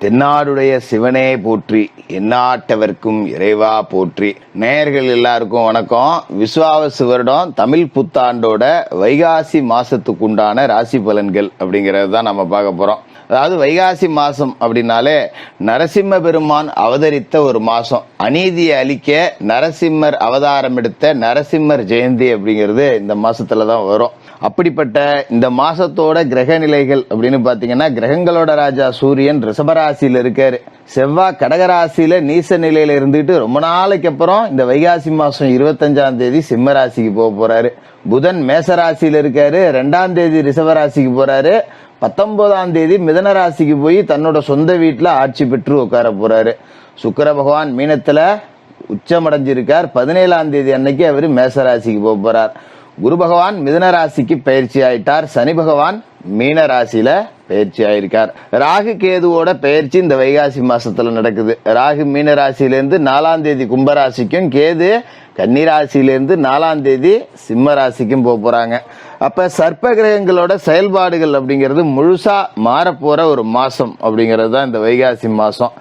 தென்னாடுடைய சிவனே போற்றி, எந்நாட்டவர்க்கும் இறைவா போற்றி. நேயர்கள் எல்லாருக்கும் வணக்கம். விசுவாவசு வருடம் தமிழ் புத்தாண்டோட வைகாசி மாசத்துக்கு உண்டான ராசி பலன்கள் அப்படிங்கறது தான் நம்ம பார்க்க போறோம். அதாவது வைகாசி மாசம் அப்படின்னாலே நரசிம்ம பெருமான் அவதரித்த ஒரு மாசம். அநீதியை அழிக்க நரசிம்மர் அவதாரம் எடுத்த நரசிம்மர் ஜெயந்தி அப்படிங்கிறது இந்த மாசத்துலதான் வரும். அப்படிப்பட்ட இந்த மாசத்தோட கிரக நிலைகள் அப்படின்னு பாத்தீங்கன்னா, கிரகங்களோட ராஜா சூரியன் ரிஷபராசியில இருக்காரு. செவ்வாய் கடகராசியில நீச நிலையில இருந்துட்டு ரொம்ப நாளைக்கு அப்புறம் இந்த வைகாசி மாசம் 25ஆம் தேதி சிம்ம ராசிக்கு போக போறாரு. புதன் மேசராசியில இருக்காரு. 2ஆம் தேதி ரிஷபராசிக்கு போறாரு. 19ஆம் தேதி மிதன ராசிக்கு போய் தன்னோட சொந்த வீட்டுல ஆட்சி பெற்று உட்கார போறாரு. சுக்கிர பகவான் மீனத்துல உச்சமடைஞ்சிருக்கார். 17ஆம் தேதி அன்னைக்கு அவரு மேசராசிக்கு போக போறார். குரு பகவான் மிதுன ராசிக்கு பயிற்சி ஆயிட்டார். சனி பகவான் மீன ராசியில பயிற்சி ஆயிருக்கார். ராகு கேதுவோட பயிற்சி இந்த வைகாசி மாசத்துல நடக்குது. ராகு மீன ராசியிலிருந்து 4ஆம் தேதி கும்பராசிக்கும், கேது கன்னிராசியிலிருந்து 4ஆம் தேதி சிம்ம ராசிக்கும் போறாங்க. அப்ப சர்ப்ப கிரகங்களோட செயல்பாடுகள் அப்படிங்கிறது முழுசா மாறப்போற ஒரு மாசம் அப்படிங்கிறது தான் இந்த வைகாசி மாசம்.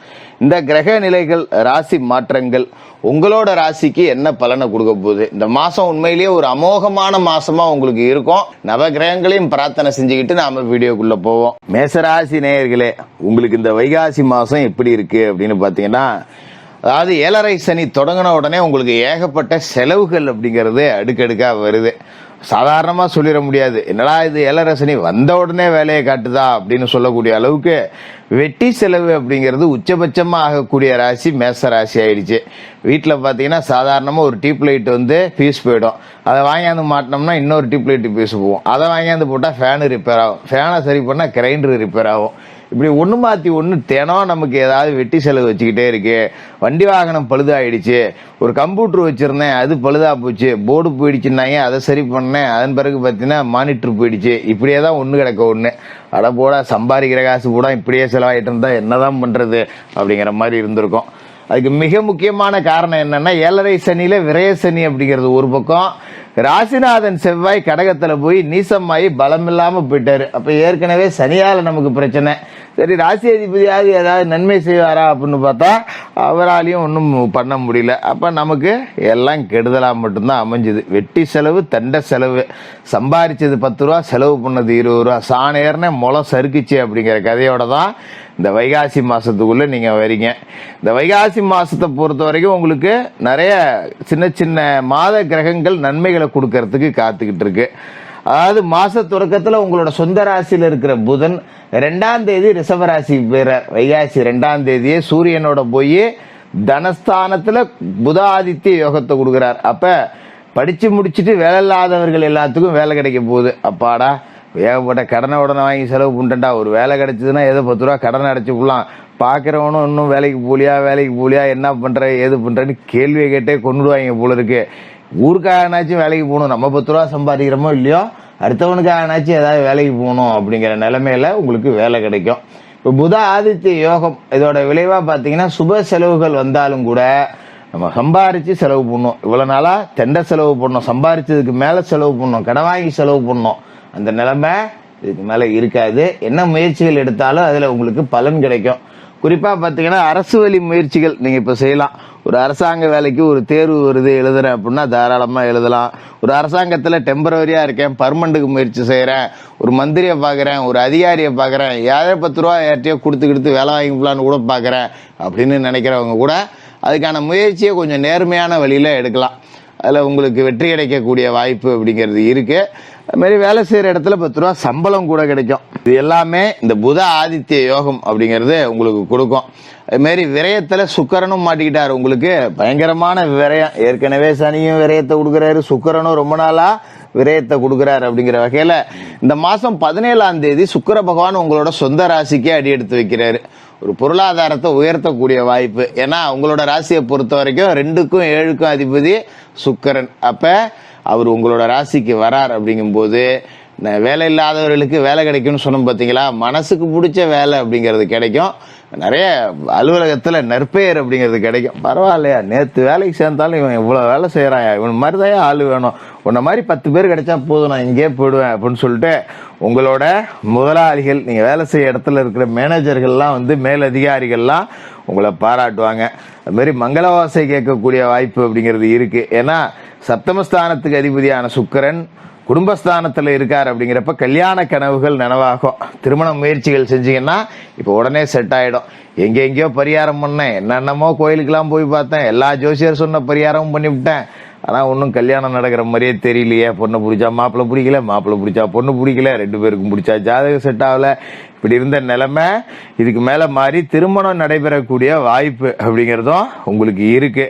இந்த கிரக நிலைகள், ராசி மாற்றங்கள் உங்களோட ராசிக்கு என்ன பலனை கொடுக்க போகுது? இந்த மாசம் உண்மையிலேயே ஒரு அமோகமான மாசமா உங்களுக்கு இருக்கும். நவ கிரகங்களையும் பிரார்த்தனை செஞ்சுக்கிட்டு நாம வீடியோக்குள்ள போவோம். மேசராசி நேயர்களே, உங்களுக்கு இந்த வைகாசி மாசம் எப்படி இருக்கு அப்படின்னு பாத்தீங்கன்னா, அதாவது 7.5 சனி தொடங்கின உடனே உங்களுக்கு ஏகப்பட்ட செலவுகள் அப்படிங்கிறது அடுக்கடுக்கா வருது. சாதாரணமா சொல்லிட முடியாது. என்னடா இது 7.5 சனி வந்த உடனே வேலையை காட்டுதா அப்படின்னு சொல்லக்கூடிய அளவுக்கு வெட்டி செலவு அப்படிங்கிறது உச்சபட்சமா ஆகக்கூடிய ராசி மேச ராசி ஆயிடுச்சு. வீட்டுல பாத்தீங்கன்னா சாதாரணமா ஒரு டியூப் லைட் பீஸ் போயிடும். அதை வாங்கியாந்து மாட்டினோம்னா இன்னொரு டியூப் லைட் பீஸ் போகும். அதை வாங்கியாந்து போட்டா ஃபேனு ரிப்பேர் ஆகும். ஃபேனை சரி பண்ணா கிரைண்டர் ரிப்பேர் ஆகும். இப்படி ஒண்ணு மாத்தி ஒண்ணு தினம் நமக்கு ஏதாவது வெட்டி செலவு வச்சுக்கிட்டே இருக்கு. வண்டி வாகனம் பழுதாயிடுச்சு. ஒரு கம்ப்யூட்டர் வச்சிருந்தேன், அது பழுதா போச்சு. போர்டு போயிடுச்சுன்னாங்க, அதை சரி பண்ணேன். அதன் பிறகு பாத்தீங்கன்னா மானிட்டர் போயிடுச்சு. இப்படியே தான் ஒண்ணு கிடக்க ஒண்ணு. அட போட, சம்பாதிக்கிற காசு கூட இப்படியே செலவாயிட்டு இருந்தா என்னதான் பண்றது அப்படிங்கிற மாதிரி இருந்திருக்கும். அதுக்கு மிக முக்கியமான காரணம் என்னன்னா, 7.5 சனியில விரய சனி அப்படிங்கிறது ஒரு பக்கம். ராசிநாதன் செவ்வாய் கடகத்துல போய் நீசமாயி பலம் இல்லாம போயிட்டாரு. அப்ப ஏற்கனவே சனியால நமக்கு பிரச்சனை. சரி, ராசி அதிபதியாவது ஏதாவது நன்மை செய்வாரா அப்படின்னு பார்த்தா அவராலையும் ஒன்றும் பண்ண முடியல. அப்ப நமக்கு எல்லாம் கெடுதலா மட்டும்தான் அமைஞ்சுது. வெட்டி செலவு, தண்ட செலவு. சம்பாரிச்சது 10 ரூபா, செலவு பண்ணது 20 ரூபா. சாணேர்னே முளம் சறுக்குச்சு அப்படிங்கிற கதையோட தான் இந்த வைகாசி மாசத்துக்குள்ள நீங்க வரீங்க. இந்த வைகாசி மாசத்தை பொறுத்த வரைக்கும் உங்களுக்கு நிறைய சின்ன சின்ன மாத கிரகங்கள் நன்மைகளை கொடுக்கறதுக்கு காத்துக்கிட்டு இருக்கு. அதாவது மாச தொடக்கத்துல உங்களோட சொந்த ராசியில இருக்கிற புதன் 2ஆம் தேதி ரிஷபராசிக்கு போயிறார். வைகாசி 2ஆம் தேதியே சூரியனோட போய் தனஸ்தானத்துல புத ஆதித்ய யோகத்தை கொடுக்கிறார். அப்ப படிச்சு முடிச்சுட்டு வேலை இல்லாதவர்கள் எல்லாத்துக்கும் வேலை கிடைக்க போகுது. அப்பாடா, ஏகப்பட்ட கடனை உடனே வாங்கி செலவு பண்ணிட்டா, ஒரு வேலை கிடைச்சதுன்னா ஏதோ 10 ரூபா கடனை அடைச்சுக்கலாம். பாக்குறவனும் இன்னும் வேலைக்கு போலியா என்ன பண்ற ஏது பண்றன்னு கேள்வியை கேட்டே கொண்டுடுவாங்க போல இருக்கு. ஊருக்காகனாச்சும் வேலைக்கு போகணும். நம்ம 10 ரூபா சம்பாதிக்கிறோமோ இல்லையோ, அடுத்தவனுக்காகனாச்சும் ஏதாவது வேலைக்கு போகணும் அப்படிங்கிற நிலைமையில உங்களுக்கு வேலை கிடைக்கும். இப்ப புத ஆதித்ய யோகம் இதோட விளைவா பாத்தீங்கன்னா, சுப செலவுகள் வந்தாலும் கூட நம்ம சம்பாரிச்சு செலவு பண்ணணும். இவ்வளவு நாளா தெண்ட செலவு பண்ணணும், சம்பாரிச்சதுக்கு மேல செலவு பண்ணணும், கடன் வாங்கி செலவு பண்ணணும். அந்த நிலைமை இதுக்கு மேல இருக்காது. என்ன முயற்சிகள் எடுத்தாலும் அதுல உங்களுக்கு பலன் கிடைக்கும். குறிப்பா பாத்தீங்கன்னா, அரசு வழி முயற்சிகள் நீங்க இப்ப செய்யலாம். ஒரு அரசாங்க வேலைக்கு ஒரு தேர்வு வருது, எழுதுறேன் அப்படின்னா தாராளமா எழுதலாம். ஒரு அரசாங்கத்துல டெம்பரவரியா இருக்கேன், பர்மனண்ட்டுக்கு முயற்சி செய்யறேன், ஒரு மந்திரியை பாக்குறேன், ஒரு அதிகாரியை பாக்குறேன், 10 ரூபா யார்ட்டையோ கொடுத்து வேலை வாங்கிக்கலான்னு கூட பாக்குறேன் அப்படின்னு நினைக்கிறவங்க கூட அதுக்கான முயற்சியை கொஞ்சம் நேர்மையான வழியில எடுக்கலாம். அதுல உங்களுக்கு வெற்றி கிடைக்கக்கூடிய வாய்ப்பு அப்படிங்கிறது இருக்கு. அது மாதிரி வேலை செய்யற இடத்துல 10 ரூபா சம்பளம் கூட கிடைக்கும். இது எல்லாமே இந்த புத ஆதித்ய யோகம் அப்படிங்கறது உங்களுக்கு கொடுக்கும். அது மாதிரி விரயத்துல சுக்கிரனும் மாட்டிக்கிட்டாரு. உங்களுக்கு பயங்கரமான விரயம். ஏற்கனவே சனியும் விரயத்தை கொடுக்கிறாரு, சுக்கிரனும் ரொம்ப நாளா விரயத்தை கொடுக்கிறாரு. அப்படிங்கிற வகையில இந்த மாசம் 17ஆம் தேதி சுக்கிர பகவான் உங்களோட சொந்த ராசிக்கே அடி எடுத்து வைக்கிறாரு. ஒரு பொருளாதாரத்தை உயர்த்தக்கூடிய வாய்ப்பு. ஏன்னா உங்களோட ராசியை பொறுத்த வரைக்கும் 2க்கும் 7க்கும் அதிபதி சுக்கிரன். அப்ப அவர் உங்களோட ராசிக்கு வரார். அப்படிங்கும் போது வேலை இல்லாதவர்களுக்கு வேலை கிடைக்கும்னு சொன்னோம் பார்த்தீங்களா, மனசுக்கு பிடிச்ச வேலை அப்படிங்கிறது கிடைக்கும். நிறைய அலுவலகத்தில் நற்பெயர் அப்படிங்கிறது கிடைக்கும். பரவாயில்லையா, நேற்று வேலைக்கு சேர்ந்தாலும் இவன் இவ்வளோ வேலை செய்கிறான், இவன் மாதிரி தான் ஆள் வேணும், உன்ன மாதிரி 10 பேர் கிடைச்சா போதும், நான் இங்கேயே போயிடுவேன் அப்படின்னு சொல்லிட்டு உங்களோட முதலாளிகள், நீங்கள் வேலை செய்ய இடத்துல இருக்கிற மேனேஜர்கள்லாம் மேலதிகாரிகள்லாம் உங்களை பாராட்டுவாங்க. அதுமாரி மங்களவாசை கேட்கக்கூடிய வாய்ப்பு அப்படிங்கிறது இருக்கு. ஏன்னா சப்தமஸ்தானத்துக்கு அதிபதியான சுக்கிரன் குடும்பஸ்தானத்தில் இருக்கார். அப்படிங்கிறப்ப கல்யாண கனவுகள் நனவாகும். திருமண முயற்சிகள் செஞ்சீங்கன்னா இப்போ உடனே செட் ஆகிடும். எங்கெங்கேயோ பரிகாரம் பண்ணேன், என்னென்னமோ கோயிலுக்கெல்லாம் போய் பார்த்தேன், எல்லா ஜோசியர் சொன்ன பரிகாரமும் பண்ணிவிட்டேன், ஆனால் ஒன்றும் கல்யாணம் நடக்கிற மாதிரியே தெரியலையே. பொண்ணு பிடிச்சா மாப்பிள்ளை பிடிக்கல, மாப்பிள்ளை பிடிச்சா பொண்ணு பிடிக்கல, 2 பேருக்கும் பிடிச்சா ஜாதகம் செட் ஆகல. இப்படி இருந்த நிலைமை இதுக்கு மேலே மாறி திருமணம் நடைபெறக்கூடிய வாய்ப்பு அப்படிங்கிறதும் உங்களுக்கு இருக்கு.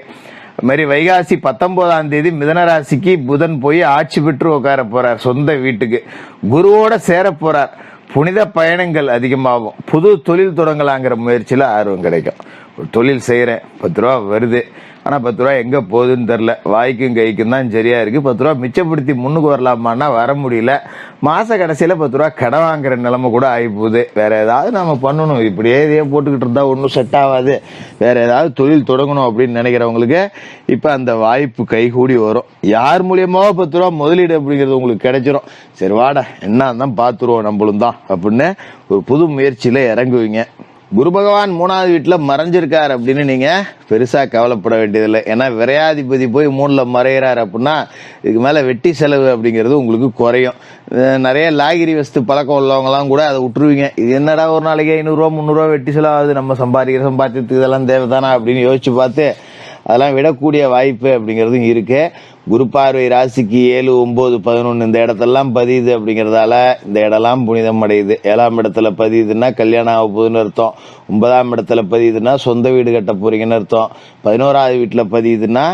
அது மாதிரி வைகாசி 19ஆம் தேதி மிதனராசிக்கு புதன் போய் ஆட்சி பெற்று உட்கார போறார். சொந்த வீட்டுக்கு குருவோட சேர போறார். புனித பயணங்கள் அதிகமாகும். புது தொழில் தொடங்கலாங்கிற முயற்சியில் ஆர்வம் கிடைக்கும். ஒரு தொழில் செய்கிறேன், 10 ரூபா வருது, ஆனால் 10 ரூபா எங்கே போகுதுன்னு தெரில, வாய்க்கும் கைக்கும் தான் சரியா இருக்குது. 10 ரூபா மிச்சப்படுத்தி முன்னுக்கு வரலாமான்னா வர முடியல. மாத கடைசியில் 10 ரூபா கடன் வாங்குற நிலைமை கூட ஆகி போகுது. வேற ஏதாவது நம்ம பண்ணணும், இப்படியே இதையே போட்டுக்கிட்டு இருந்தா ஒன்றும் செட் ஆகாது, வேற ஏதாவது தொழில் தொடங்கணும் அப்படின்னு நினைக்கிறவங்களுக்கு இப்போ அந்த வாய்ப்பு கைகூடி வரும். யார் மூலியமாக 10 ரூபா முதலீடு அப்படிங்கிறது உங்களுக்கு கிடைச்சிரும். சரி வாடா, என்ன தான் பார்த்துருவோம் நம்மளும் தான் அப்படின்னு ஒரு புது முயற்சியில் இறங்குவீங்க. குரு பகவான் 3வது வீட்டில் மறைஞ்சிருக்கார் அப்படின்னு நீங்கள் பெருசாக கவலைப்பட வேண்டியதில்லை. ஏன்னா விரையாதிபதி போய் 3ல் மறைகிறார் அப்படின்னா இதுக்கு மேலே வெட்டி செலவு அப்படிங்கிறது உங்களுக்கு குறையும். நிறைய லாகிரி வஸ்து பழக்கம் உள்ளவங்கலாம் கூட அதை விட்டுருவீங்க. இது என்னடா ஒரு நாளைக்கு 500 ரூபா 300 ரூபா வெட்டி செலவாகுது, நம்ம சம்பாதிக்கிறதுக்கு இதெல்லாம் தேவைதானா அப்படின்னு யோசிச்சு பார்த்து அதெல்லாம் விடக்கூடிய வாய்ப்பு அப்படிங்கிறதும் இருக்கு. குரு பார்வை ராசிக்கு 7, 9, 11 இந்த இடத்தெல்லாம் பதியுது. அப்படிங்கிறதால இந்த இடம்லாம் புனிதம் அடையுது. 7ஆம் இடத்துல பதியுதுன்னா கல்யாணம் ஆக போகுதுன்னு அர்த்தம். 9ஆம் இடத்துல பதியுதுன்னா சொந்த வீடு கட்ட போறீங்கன்னு அர்த்தம். 11வது வீட்டில் பதியுதுன்னா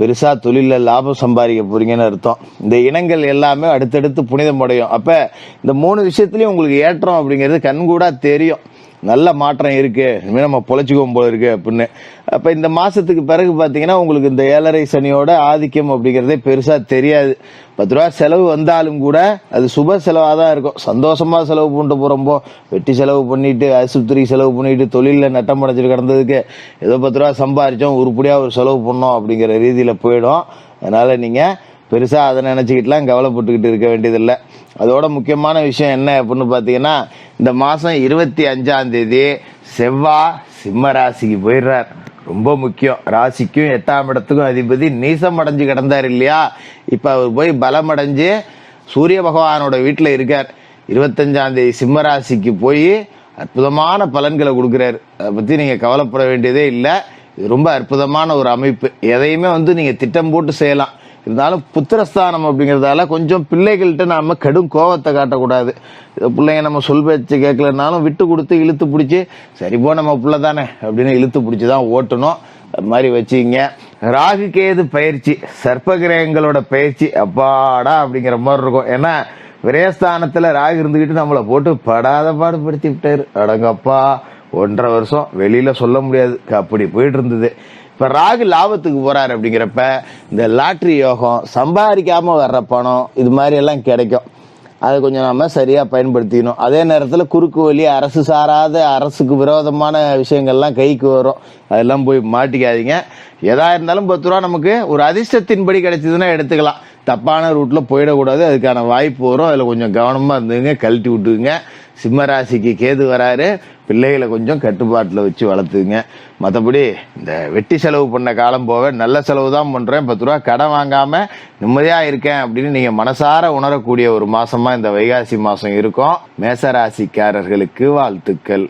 பெருசா தொழில லாபம் சம்பாதிக்க போறீங்கன்னு அர்த்தம். இந்த இனங்கள் எல்லாமே அடுத்தடுத்து புனிதம் அடையும். அப்ப இந்த 3 விஷயத்துலயும் உங்களுக்கு ஏற்றம் அப்படிங்கிறது கண்கூடா தெரியும். நல்ல மாற்றம் இருக்கு, இனிமேல் நம்ம பொழைச்சிக்குவோம் போல இருக்கு அப்படின்னு. அப்ப இந்த மாசத்துக்கு பிறகு பாத்தீங்கன்னா உங்களுக்கு இந்த 7.5 சனியோட ஆதிக்கம் அப்படிங்கறதே பெருசா தெரியாது. 10 ரூபா செலவு வந்தாலும் கூட அது சுப செலவா தான் இருக்கும். சந்தோஷமா செலவு பண்ணிட்டு போறோம்போ, வெட்டி செலவு பண்ணிட்டு ஆஸ்பத்திரி செலவு பண்ணிட்டு தொழில நட்டம் அடைச்சிட்டு கிடந்ததுக்கு ஏதோ 10 ரூபா சம்பாரிச்சோம் உருப்படியா ஒரு செலவு பண்ணோம் அப்படிங்கிற ரீதியில போயிடும். அதனால நீங்க பெருசா அதை நினைச்சுக்கிட்டுலாம் கவலைப்பட்டுக்கிட்டு இருக்க வேண்டியதில்லை. அதோட முக்கியமான விஷயம் என்ன அப்படின்னு பாத்தீங்கன்னா, இந்த மாசம் 25ஆம் தேதி செவ்வாய் சிம்ம ராசிக்கு போயிடுறார். ரொம்ப முக்கியம். ராசிக்கும் 8ஆம் இடத்துக்கும் அதிபதி நீசம் அடைஞ்சு கிடந்தார் இல்லையா, இப்ப அவர் போய் பலம் அடைஞ்சு சூரிய பகவானோட வீட்டுல இருக்கார். 25ஆம் தேதி சிம்ம ராசிக்கு போய் அற்புதமான பலன்களை கொடுக்கிறார். அதை பத்தி நீங்க கவலைப்பட வேண்டியதே இல்லை. இது ரொம்ப அற்புதமான ஒரு அமைப்பு. எதையுமே நீங்க திட்டம் போட்டு செய்யலாம். இருந்தாலும் புத்திரஸ்தானம் அப்படிங்கிறதால கொஞ்சம் பிள்ளைகள்கிட்ட நாம கடும் கோவத்தை காட்டக்கூடாது. பிள்ளைங்க நம்ம சொல் பேச்சு கேட்கலனாலும் விட்டு கொடுத்து இழுத்து பிடிச்சி சரி போ நம்ம பிள்ளை தானே அப்படின்னு இழுத்து பிடிச்சிதான் ஓட்டணும். அது மாதிரி வச்சுக்கிங்க. ராகு கேது பயிற்சி, சர்ப்ப கிரகங்களோட பயிற்சி அப்பாடா அப்படிங்கிற மாதிரி இருக்கும். ஏன்னா விரயஸ்தானத்துல ராகு இருந்துகிட்டு நம்மளை போட்டு படாத பாடுபடுத்தி விட்டாரு. அடங்கப்பா, 1.5 வருஷம் வெளியில சொல்ல முடியாது, அப்படி போயிட்டு இருந்தது. இப்ப ராகு லாபத்துக்கு போறாரு. அப்படிங்கிறப்ப இந்த லாட்ரி யோகம், சம்பாதிக்காம வர்ற பணம், இது மாதிரி எல்லாம் கிடைக்கும். அதை கொஞ்சம் நாம சரியா பயன்படுத்திக்கணும். அதே நேரத்துல குறுக்கு வழி, அரசு சாராத, அரசுக்கு விரோதமான விஷயங்கள்லாம் கைக்கு வரும். அதெல்லாம் போய் மாட்டிக்காதீங்க. எதா இருந்தாலும் 10 ரூபா நமக்கு ஒரு அதிர்ஷ்டத்தின்படி கிடைச்சதுன்னா எடுத்துக்கலாம். தப்பான ரூட்ல போயிடக்கூடாது. அதுக்கான வாய்ப்பு வரும். அதுல கொஞ்சம் கவனமா இருந்துங்க, கழட்டி விட்டுக்குங்க. சிம்ம ராசிக்கு கேது வராரு. பிள்ளைகளை கொஞ்சம் கட்டுப்பாட்டில் வச்சு வளர்த்துங்க. மற்றபடி இந்த வெட்டி செலவு பண்ண காலம் போக நல்ல செலவு தான் பண்றேன், 10 ரூபா கடன் வாங்காம நிம்மதியா இருக்கேன் அப்படின்னு நீங்க மனசார உணரக்கூடிய ஒரு மாசமா இந்த வைகாசி மாசம் இருக்கும். மேசராசிக்காரர்களுக்கு வாழ்த்துக்கள்.